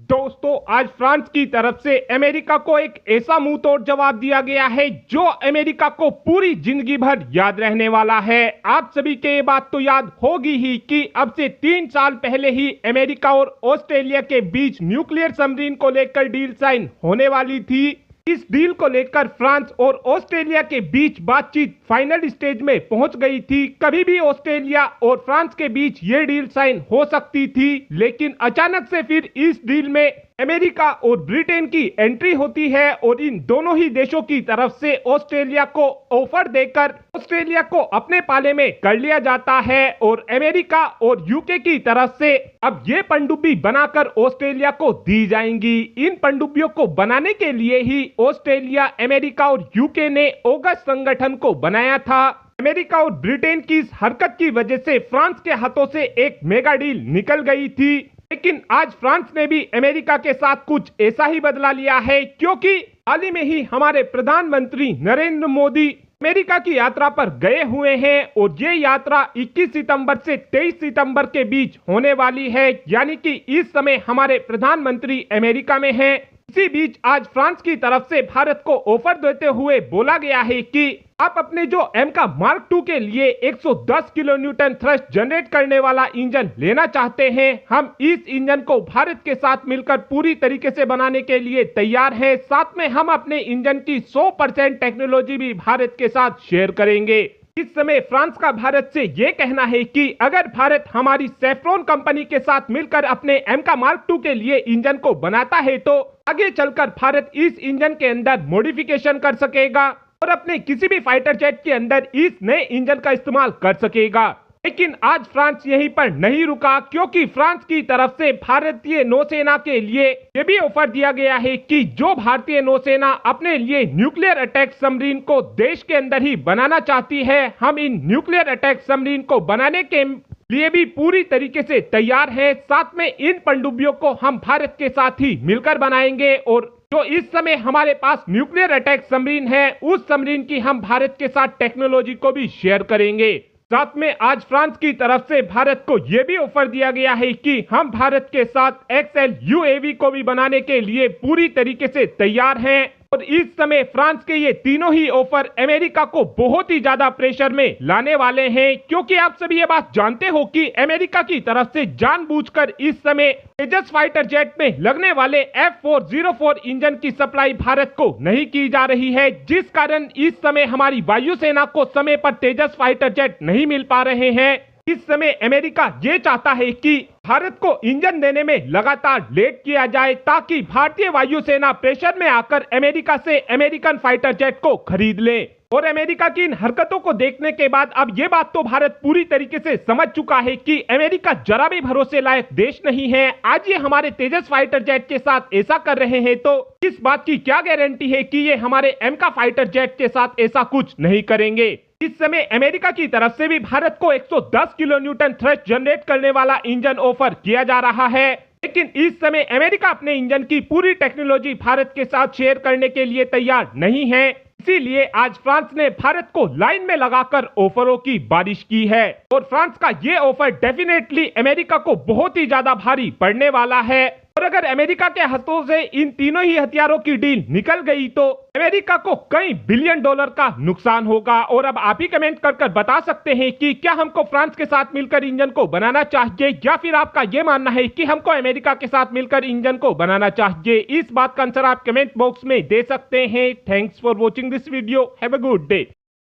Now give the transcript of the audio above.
दोस्तों, आज फ्रांस की तरफ से अमेरिका को एक ऐसा मुंह तोड़ जवाब दिया गया है जो अमेरिका को पूरी जिंदगी भर याद रहने वाला है। आप सभी के ये बात तो याद होगी ही कि अब से 3 साल पहले ही अमेरिका और ऑस्ट्रेलिया के बीच न्यूक्लियर सबमरीन को लेकर डील साइन होने वाली थी। इस डील को लेकर फ्रांस और ऑस्ट्रेलिया के बीच बातचीत फाइनल स्टेज में पहुंच गई थी। कभी भी ऑस्ट्रेलिया और फ्रांस के बीच ये डील साइन हो सकती थी, लेकिन अचानक से फिर इस डील में अमेरिका और ब्रिटेन की एंट्री होती है और इन दोनों ही देशों की तरफ से ऑस्ट्रेलिया को ऑफर देकर ऑस्ट्रेलिया को अपने पाले में कर लिया जाता है और अमेरिका और यूके की तरफ से अब ये पनडुब्बी बनाकर ऑस्ट्रेलिया को दी जाएंगी। इन पनडुब्बियों को बनाने के लिए ही ऑस्ट्रेलिया, अमेरिका और यूके ने ऑगस्ट संगठन को बनाया था। अमेरिका और ब्रिटेन की इस हरकत की वजह से फ्रांस के हाथों से एक मेगा डील निकल गई थी, लेकिन आज फ्रांस ने भी अमेरिका के साथ कुछ ऐसा ही बदला लिया है, क्योंकि हाल ही में ही हमारे प्रधानमंत्री नरेंद्र मोदी अमेरिका की यात्रा पर गए हुए हैं और ये यात्रा 21 सितंबर से 23 सितंबर के बीच होने वाली है, यानी कि इस समय हमारे प्रधानमंत्री अमेरिका में हैं। इसी बीच आज फ्रांस की तरफ से भारत को ऑफर देते हुए बोला गया है कि आप अपने जो एमका मार्क II के लिए 110 किलो न्यूटन थ्रस्ट जनरेट करने वाला इंजन लेना चाहते हैं, हम इस इंजन को भारत के साथ मिलकर पूरी तरीके से बनाने के लिए तैयार हैं। साथ में हम अपने इंजन की 100% टेक्नोलॉजी भी भारत के साथ शेयर करेंगे। इस समय फ्रांस का भारत से ये कहना है कि अगर भारत हमारी सेफ्रॉन कंपनी के साथ मिलकर अपने एमका मार्क II के लिए इंजन को बनाता है तो आगे चलकर भारत इस इंजन के अंदर मॉडिफिकेशन कर सकेगा और अपने किसी भी फाइटर जेट के अंदर इस नए इंजन का इस्तेमाल कर सकेगा। लेकिन आज फ्रांस यहीं पर नहीं रुका, क्योंकि फ्रांस की तरफ से भारतीय नौसेना के लिए ये भी ऑफर दिया गया है कि जो भारतीय नौसेना अपने लिए न्यूक्लियर अटैक सबमरीन को देश के अंदर ही बनाना चाहती है, हम इन न्यूक्लियर अटैक सबमरीन को बनाने के लिए भी पूरी तरीके से तैयार हैं। साथ में इन पनडुब्बियों को हम भारत के साथ ही मिलकर बनाएंगे और जो इस समय हमारे पास न्यूक्लियर अटैक सबमरीन है, उस सबमरीन की हम भारत के साथ टेक्नोलॉजी को भी शेयर करेंगे। साथ में आज फ्रांस की तरफ से भारत को यह भी ऑफर दिया गया है कि हम भारत के साथ XL UAV को भी बनाने के लिए पूरी तरीके से तैयार हैं और इस समय फ्रांस के ये तीनों ही ऑफर अमेरिका को बहुत ही ज्यादा प्रेशर में लाने वाले हैं, क्योंकि आप सभी ये बात जानते हो कि अमेरिका की तरफ से जानबूझकर इस समय तेजस फाइटर जेट में लगने वाले F404 इंजन की सप्लाई भारत को नहीं की जा रही है, जिस कारण इस समय हमारी वायुसेना को समय पर तेजस फाइटर जेट नहीं मिल पा रहे हैं। इस समय अमेरिका ये चाहता है कि भारत को इंजन देने में लगातार लेट किया जाए, ताकि भारतीय वायुसेना प्रेशर में आकर अमेरिका से अमेरिकन फाइटर जेट को खरीद ले। और अमेरिका की इन हरकतों को देखने के बाद अब ये बात तो भारत पूरी तरीके से समझ चुका है कि अमेरिका जरा भी भरोसे लायक देश नहीं है। आज ये हमारे तेजस फाइटर जेट के साथ ऐसा कर रहे हैं तो इस बात की क्या गारंटी है कि ये हमारे एमका फाइटर जेट के साथ ऐसा कुछ नहीं करेंगे। इस समय अमेरिका की तरफ से भी भारत को 110 किलो न्यूटन थ्रस्ट जनरेट करने वाला इंजन ऑफर किया जा रहा है, लेकिन इस समय अमेरिका अपने इंजन की पूरी टेक्नोलॉजी भारत के साथ शेयर करने के लिए तैयार नहीं है। इसीलिए आज फ्रांस ने भारत को लाइन में लगाकर ऑफरों की बारिश की है और फ्रांस का ये ऑफर डेफिनेटली अमेरिका को बहुत ही ज्यादा भारी पड़ने वाला है। और अगर अमेरिका के हाथों से इन तीनों ही हथियारों की डील निकल गई तो अमेरिका को कई बिलियन डॉलर का नुकसान होगा। और अब आप ही कमेंट कर बता सकते हैं कि क्या हमको फ्रांस के साथ मिलकर इंजन को बनाना चाहिए, या फिर आपका यह मानना है कि हमको अमेरिका के साथ मिलकर इंजन को बनाना चाहिए। इस बात का आंसर आप कमेंट बॉक्स में दे सकते हैं। Thanks for watching this video. Have a good day.